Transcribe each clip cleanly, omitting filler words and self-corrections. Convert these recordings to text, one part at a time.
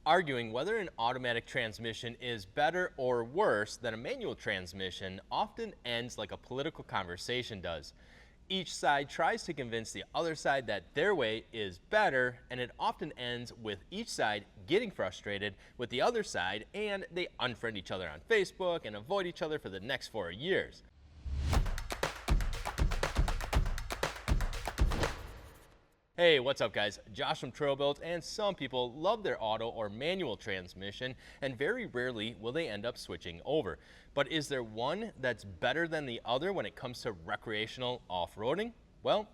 Arguing whether an automatic transmission is better or worse than a manual transmission often ends like a political conversation does. Each side tries to convince the other side that their way is better, and it often ends with each side getting frustrated with the other side, and they unfriend each other on Facebook and avoid each other for the next 4 years. Hey, what's up guys? Josh from TrailBuilt, and some people love their auto or manual transmission, and very rarely will they end up switching over. But is there one that's better than the other when it comes to recreational off-roading? Well,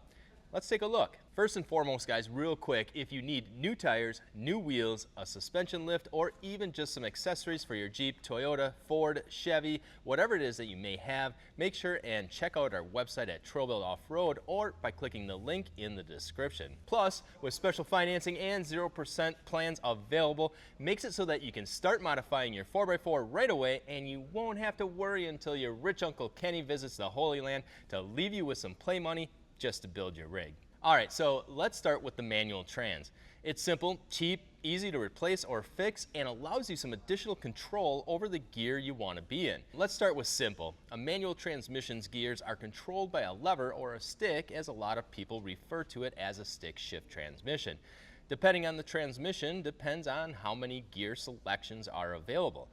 let's take a look. First and foremost guys, real quick, if you need new tires, new wheels, a suspension lift, or even just some accessories for your Jeep, Toyota, Ford, Chevy, whatever it is that you may have, make sure and check out our website at TrailBuilt Off-Road or by clicking the link in the description. Plus, with special financing and 0% plans available, makes it so that you can start modifying your 4x4 right away, and you won't have to worry until your rich Uncle Kenny visits the Holy Land to leave you with some play money just to build your rig. All right, so let's start with the manual trans. It's simple, cheap, easy to replace or fix, and allows you some additional control over the gear you want to be in. Let's start with simple. A manual transmission's gears are controlled by a lever or a stick, as a lot of people refer to it as a stick shift transmission. Depending on the transmission, depends on how many gear selections are available.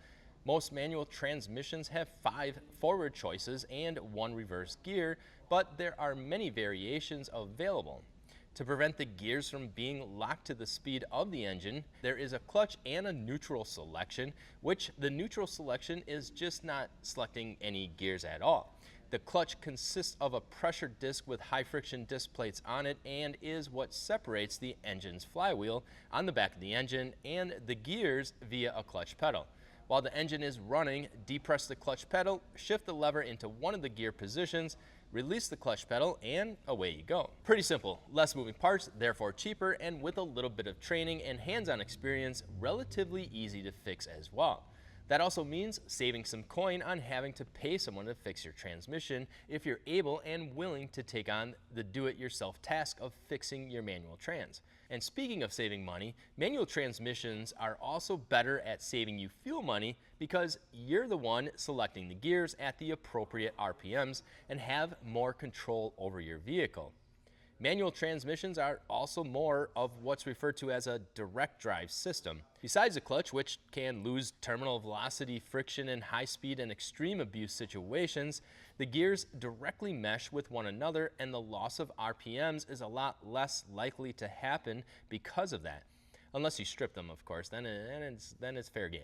Most manual transmissions have 5 forward choices and 1 reverse gear, but there are many variations available. To prevent the gears from being locked to the speed of the engine, there is a clutch and a neutral selection, which the neutral selection is just not selecting any gears at all. The clutch consists of a pressure disc with high friction disc plates on it, and is what separates the engine's flywheel on the back of the engine and the gears via a clutch pedal. While the engine is running, depress the clutch pedal, shift the lever into one of the gear positions, release the clutch pedal, and away you go. Pretty simple, less moving parts, therefore cheaper, and with a little bit of training and hands-on experience, relatively easy to fix as well. That also means saving some coin on having to pay someone to fix your transmission if you're able and willing to take on the do-it-yourself task of fixing your manual trans. And speaking of saving money, manual transmissions are also better at saving you fuel money because you're the one selecting the gears at the appropriate RPMs and have more control over your vehicle. Manual transmissions are also more of what's referred to as a direct drive system. Besides the clutch, which can lose terminal velocity, friction, in high speed and extreme abuse situations, the gears directly mesh with one another, and the loss of RPMs is a lot less likely to happen because of that. Unless you strip them, of course, then it's fair game.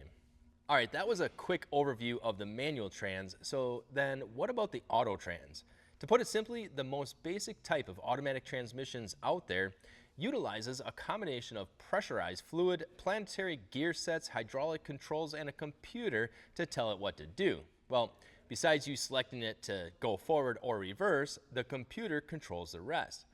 All right, that was a quick overview of the manual trans. So then what about the auto trans? To put it simply, the most basic type of automatic transmissions out there utilizes a combination of pressurized fluid, planetary gear sets, hydraulic controls, and a computer to tell it what to do. Well, besides you selecting it to go forward or reverse, the computer controls the rest.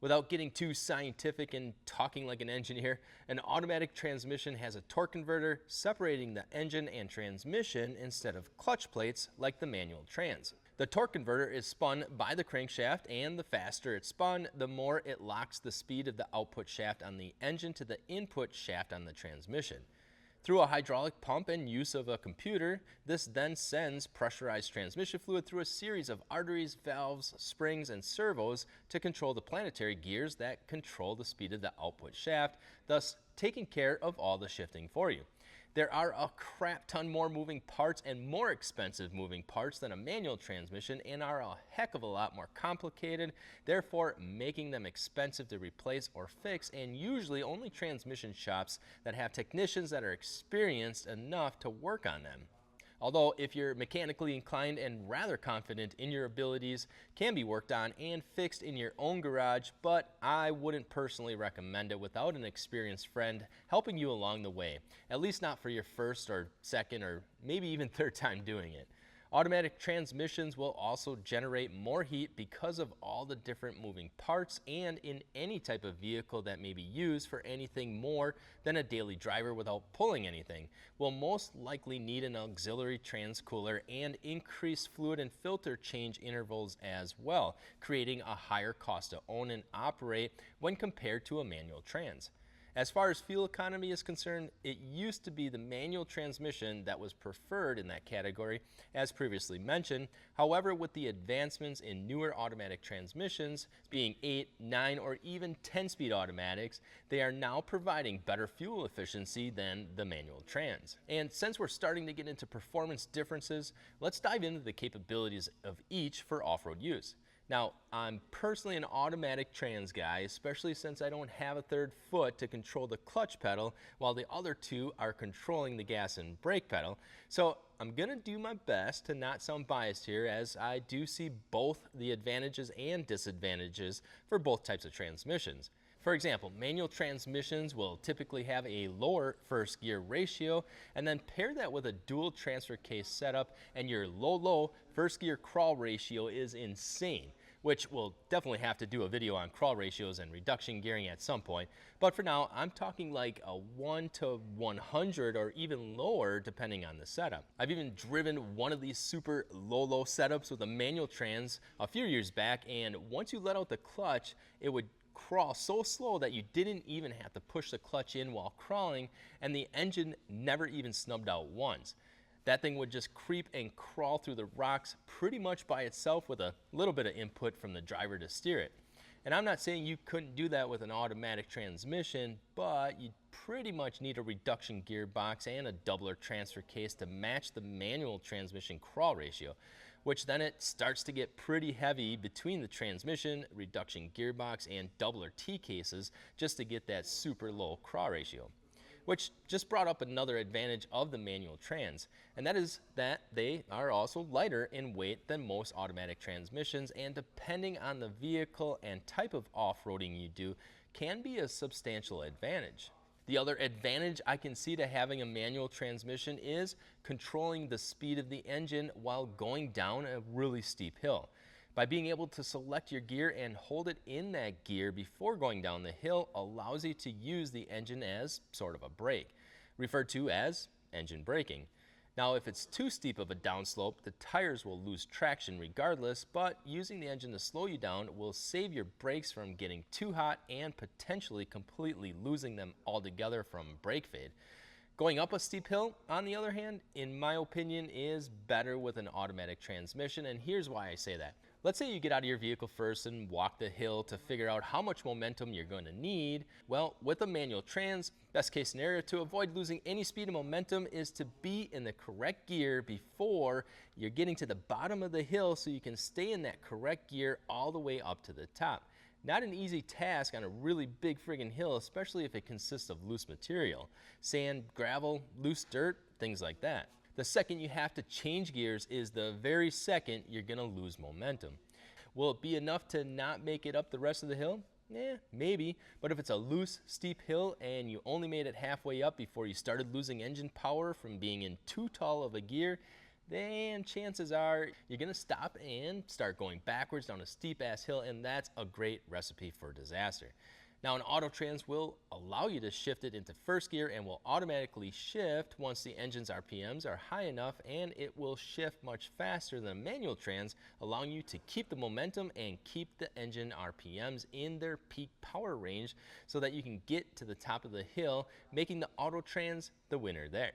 Without getting too scientific and talking like an engineer, an automatic transmission has a torque converter separating the engine and transmission instead of clutch plates like the manual trans. The torque converter is spun by the crankshaft, and the faster it's spun, the more it locks the speed of the output shaft on the engine to the input shaft on the transmission. Through a hydraulic pump and use of a computer, this then sends pressurized transmission fluid through a series of arteries, valves, springs, and servos to control the planetary gears that control the speed of the output shaft, thus taking care of all the shifting for you. There are a crap ton more moving parts and more expensive moving parts than a manual transmission, and are a heck of a lot more complicated, therefore making them expensive to replace or fix, and usually only transmission shops that have technicians that are experienced enough to work on them. Although if you're mechanically inclined and rather confident in your abilities, can be worked on and fixed in your own garage, but I wouldn't personally recommend it without an experienced friend helping you along the way, at least not for your first or second or maybe even third time doing it. Automatic transmissions will also generate more heat because of all the different moving parts, and in any type of vehicle that may be used for anything more than a daily driver without pulling anything, will most likely need an auxiliary transcooler and increased fluid and filter change intervals as well, creating a higher cost to own and operate when compared to a manual trans. As far as fuel economy is concerned, it used to be the manual transmission that was preferred in that category, as previously mentioned. However, with the advancements in newer automatic transmissions, being 8, 9, or even 10-speed automatics, they are now providing better fuel efficiency than the manual trans. And since we're starting to get into performance differences, let's dive into the capabilities of each for off-road use. Now, I'm personally an automatic trans guy, especially since I don't have a third foot to control the clutch pedal, while the other two are controlling the gas and brake pedal. So I'm gonna do my best to not sound biased here, as I do see both the advantages and disadvantages for both types of transmissions. For example, manual transmissions will typically have a lower first gear ratio, and then pair that with a dual transfer case setup, and your low first gear crawl ratio is insane, which we'll definitely have to do a video on crawl ratios and reduction gearing at some point. But for now, I'm talking like a 1 to 100 or even lower depending on the setup. I've even driven one of these super low setups with a manual trans a few years back, and once you let out the clutch, it would crawl so slow that you didn't even have to push the clutch in while crawling, and the engine never even snubbed out once. That thing would just creep and crawl through the rocks pretty much by itself with a little bit of input from the driver to steer it. And I'm not saying you couldn't do that with an automatic transmission, but you pretty much need a reduction gearbox and a doubler transfer case to match the manual transmission crawl ratio, which then it starts to get pretty heavy between the transmission, reduction gearbox, and doubler T cases just to get that super low crawl ratio. Which just brought up another advantage of the manual trans, and that is that they are also lighter in weight than most automatic transmissions, and depending on the vehicle and type of off-roading you do, can be a substantial advantage. The other advantage I can see to having a manual transmission is controlling the speed of the engine while going down a really steep hill. By being able to select your gear and hold it in that gear before going down the hill allows you to use the engine as sort of a brake, referred to as engine braking. Now, if it's too steep of a downslope, the tires will lose traction regardless, but using the engine to slow you down will save your brakes from getting too hot and potentially completely losing them altogether from brake fade. Going up a steep hill, on the other hand, in my opinion, is better with an automatic transmission, and here's why I say that. Let's say you get out of your vehicle first and walk the hill to figure out how much momentum you're going to need. Well, with a manual trans, best case scenario to avoid losing any speed and momentum is to be in the correct gear before you're getting to the bottom of the hill so you can stay in that correct gear all the way up to the top. Not an easy task on a really big friggin' hill, especially if it consists of loose material. Sand, gravel, loose dirt, things like that. The second you have to change gears is the very second you're gonna lose momentum. Will it be enough to not make it up the rest of the hill? Maybe, but if it's a loose, steep hill and you only made it halfway up before you started losing engine power from being in too tall of a gear, then chances are you're gonna stop and start going backwards down a steep ass hill, and that's a great recipe for disaster. Now, an auto trans will allow you to shift it into first gear and will automatically shift once the engine's RPMs are high enough, and it will shift much faster than a manual trans, allowing you to keep the momentum and keep the engine RPMs in their peak power range so that you can get to the top of the hill, making the auto trans the winner there.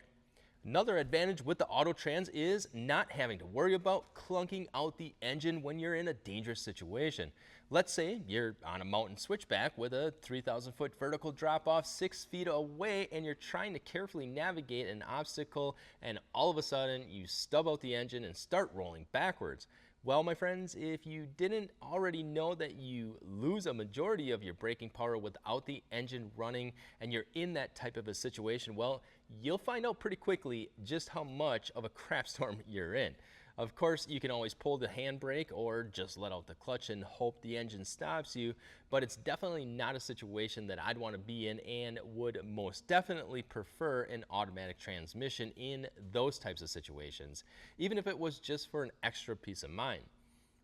Another advantage with the auto trans is not having to worry about clunking out the engine when you're in a dangerous situation. Let's say you're on a mountain switchback with a 3,000 foot vertical drop off 6 feet away, and you're trying to carefully navigate an obstacle, and all of a sudden you stub out the engine and start rolling backwards. Well, my friends, if you didn't already know that you lose a majority of your braking power without the engine running, and you're in that type of a situation, well, you'll find out pretty quickly just how much of a crap storm you're in. Of course, you can always pull the handbrake or just let out the clutch and hope the engine stops you, but it's definitely not a situation that I'd want to be in, and would most definitely prefer an automatic transmission in those types of situations, even if it was just for an extra peace of mind.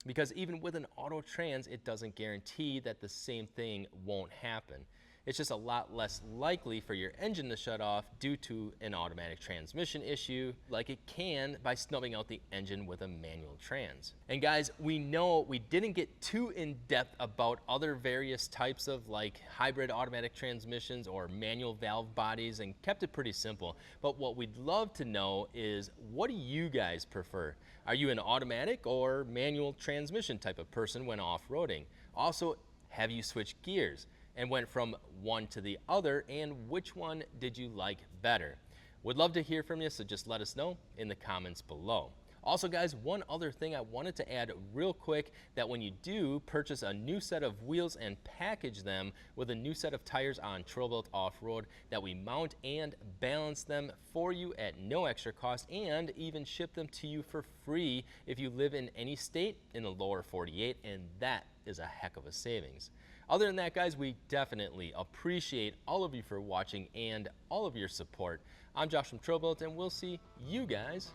Because even with an auto trans, it doesn't guarantee that the same thing won't happen. It's just a lot less likely for your engine to shut off due to an automatic transmission issue, like it can by snubbing out the engine with a manual trans. And guys, we know we didn't get too in depth about other various types of like hybrid automatic transmissions or manual valve bodies and kept it pretty simple. But what we'd love to know is, what do you guys prefer? Are you an automatic or manual transmission type of person when off-roading? Also, have you switched gears and went from one to the other, and which one did you like better? Would love to hear from you, so just let us know in the comments below. Also guys, one other thing I wanted to add real quick, that when you do purchase a new set of wheels and package them with a new set of tires on TrailBuilt Off-Road, that we mount and balance them for you at no extra cost, and even ship them to you for free if you live in any state in the lower 48, and that is a heck of a savings. Other than that guys, we definitely appreciate all of you for watching and all of your support. I'm Josh from TrailBuilt, and we'll see you guys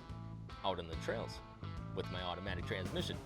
out on the trails with my automatic transmission.